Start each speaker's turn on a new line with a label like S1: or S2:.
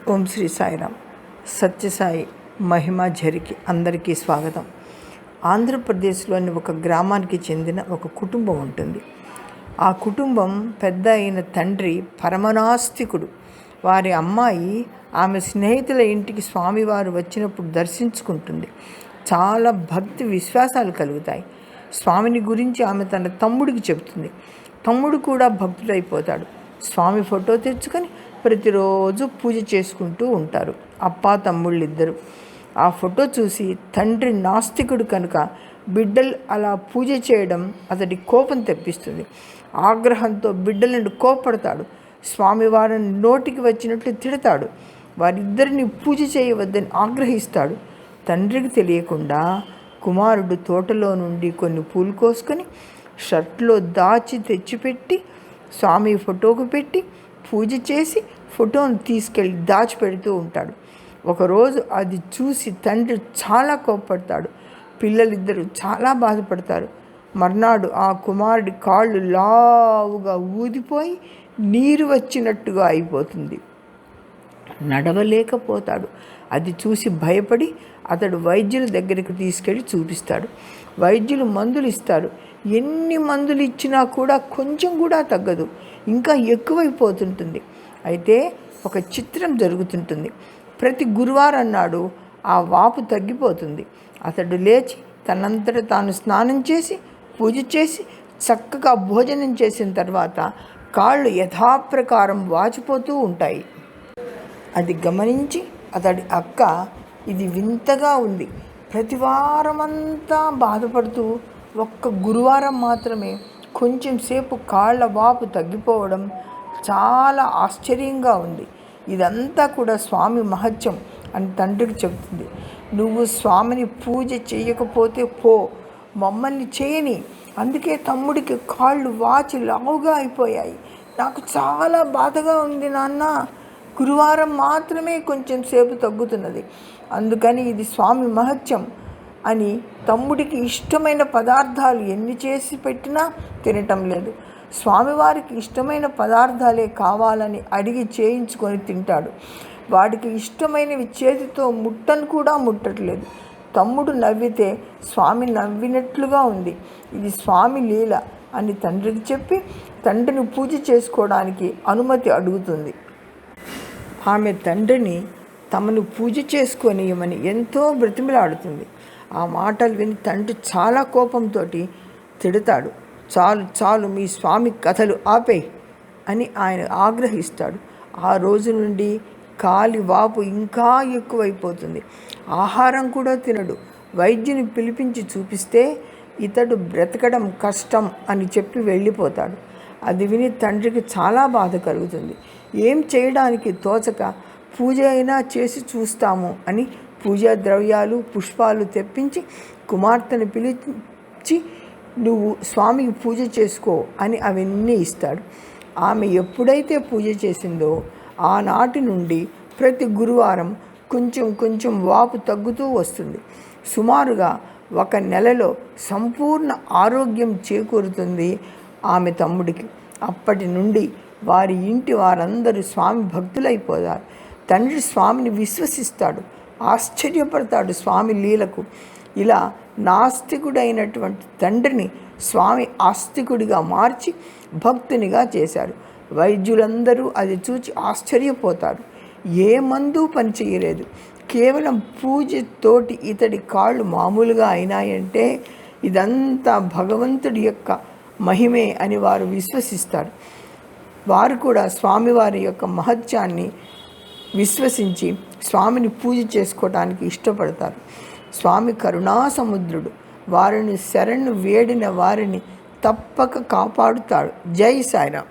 S1: ఓం శ్రీ సాయిరామ్. సత్యసాయి మహిమా ఝరికి అందరికీ స్వాగతం. ఆంధ్రప్రదేశ్లోని ఒక గ్రామానికి చెందిన ఒక కుటుంబం ఉంటుంది. ఆ కుటుంబం పెద్ద అయిన తండ్రి పరమనాస్తికుడు. వారి అమ్మాయి ఆమె స్నేహితుల ఇంటికి స్వామివారు వచ్చినప్పుడు దర్శించుకుంటుంది. చాలా భక్తి విశ్వాసాలు కలుగుతాయి. స్వామిని గురించి ఆమె తన తమ్ముడికి చెబుతుంది. తమ్ముడు కూడా భక్తుడైపోతాడు. స్వామి ఫోటో తెచ్చుకొని ప్రతిరోజు పూజ చేసుకుంటూ ఉంటారు అప్పా తమ్ముళ్ళిద్దరూ. ఆ ఫోటో చూసి తండ్రి నాస్తికుడు కనుక బిడ్డలు అలా పూజ చేయడం అతడి కోపం తెప్పిస్తుంది. ఆగ్రహంతో బిడ్డలను కోపడతాడు. స్వామివారిని నోటికి వచ్చినట్లు తిడతాడు. వారిద్దరిని పూజ చేయవద్దని ఆగ్రహిస్తాడు. తండ్రికి తెలియకుండా కుమారుడు తోటలో నుండి కొన్ని పూలు కోసుకొని షర్ట్లో దాచి తెచ్చిపెట్టి స్వామి ఫోటోకు పెట్టి పూజ చేసి ఫోటోను తీసుకెళ్ళి దాచిపెడుతూ ఉంటాడు. ఒకరోజు అది చూసి తండ్రి చాలా కోప్పడతాడు. పిల్లలిద్దరూ చాలా బాధపడతారు. మర్నాడు ఆ కుమారుడి కాళ్ళు లావుగా ఊదిపోయి నీరు వచ్చినట్టుగా అయిపోతుంది. నడవలేకపోతాడు. అది చూసి భయపడి అతడు వైద్యుల దగ్గరికి తీసుకెళ్ళి చూపిస్తాడు. వైద్యులు మందులు ఇస్తారు. ఎన్ని మందులు ఇచ్చినా కూడా కొంచెం కూడా తగ్గదు, ఇంకా ఎక్కువైపోతుంటుంది. అయితే ఒక చిత్రం జరుగుతుంటుంది. ప్రతి గురువారం నాడు ఆ వాపు తగ్గిపోతుంది. అతడు లేచి తనంతట తాను స్నానం చేసి పూజ చేసి చక్కగా భోజనం చేసిన తర్వాత కాళ్ళు యథాప్రకారం వాచిపోతూ ఉంటాయి. అది గమనించి అతడి అక్క ఇది వింతగా ఉంది, ప్రతివారమంతా బాధపడుతూ ఒక్క గురువారం మాత్రమే కొంచెం సేపు కాళ్ళ వాపు తగ్గిపోవడం చాలా ఆశ్చర్యంగా ఉంది. ఇదంతా కూడా స్వామి మహత్యం అని తండ్రికి చెబుతుంది. నువ్వు స్వామిని పూజ చేయకపోతే పో, మమ్మల్ని చేయని. అందుకే తమ్ముడికి కాళ్ళు వాచి లావుగా అయిపోయాయి. నాకు చాలా బాధగా ఉంది నాన్న. గురువారం మాత్రమే కొంచెం సేపు తగ్గుతున్నది. అందుకని ఇది స్వామి మహత్యం అని తమ్ముడికి ఇష్టమైన పదార్థాలు ఎన్ని చేసి పెట్టినా తినటం లేదు. స్వామివారికి ఇష్టమైన పదార్థాలే కావాలని అడిగి చేయించుకొని తింటాడు. వాడికి ఇష్టమైనవి చేతితో ముట్టను కూడా ముట్టట్లేదు. తమ్ముడు నవ్వితే స్వామి నవ్వినట్లుగా ఉంది. ఇది స్వామి లీల అని తండ్రికి చెప్పి తండ్రిని పూజ చేసుకోవడానికి అనుమతి అడుగుతుంది. ఆమె తండ్రిని తమను పూజ చేసుకోనియమని ఎంతో బ్రతిమలాడుతుంది. ఆ మాటలు విని తండ్రి చాలా కోపంతో తిడతాడు. చాలు చాలు, మీ స్వామి కథలు ఆపేయ్ అని ఆయన ఆగ్రహిస్తాడు. ఆ రోజు నుండి కాలి వాపు ఇంకా ఎక్కువైపోతుంది. ఆహారం కూడా తినడు. వైద్యుని పిలిపించి చూపిస్తే ఇతడు బ్రతకడం కష్టం అని చెప్పి వెళ్ళిపోతాడు. అది విని తండ్రికి చాలా బాధ కలుగుతుంది. ఏం చేయడానికి తోచక పూజ అయినా చేసి చూస్తాము అని పూజా ద్రవ్యాలు పుష్పాలు తెప్పించి కుమార్తెను పిలిచి నువ్వు స్వామికి పూజ చేసుకో అని అవన్నీ ఇస్తాడు. ఆమె ఎప్పుడైతే పూజ చేసిందో ఆనాటి నుండి ప్రతి గురువారం కొంచెం కొంచెం వాపు తగ్గుతూ వస్తుంది. సుమారుగా 1 నెలలో సంపూర్ణ ఆరోగ్యం చేకూరుతుంది ఆమె తమ్ముడికి. అప్పటి నుండి వారి ఇంటి వారందరూ స్వామి భక్తులైపోతారు. తండ్రి స్వామిని విశ్వసిస్తాడు, ఆశ్చర్యపడతాడు స్వామి లీలకు. ఇలా నాస్తికుడైనటువంటి తండ్రిని స్వామి ఆస్తికుడిగా మార్చి భక్తునిగా చేశారు. వైద్యులందరూ అది చూచి ఆశ్చర్యపోతారు. ఏ మందు పనిచేయలేదు. కేవలం పూజతోటి ఇతడి కాళ్ళు మామూలుగా అయినాయంటే ఇదంతా భగవంతుడి యొక్క మహిమే అని వారు విశ్వసిస్తారు. వారు కూడా స్వామివారి యొక్క మహత్యాన్ని విశ్వసించి స్వామిని పూజ చేసుకోవడానికి ఇష్టపడతారు. స్వామి కరుణా సముద్రుడు. వారిని శరణు వేడిన వారిని తప్పక కాపాడుతాడు. జై సాయిరామ్.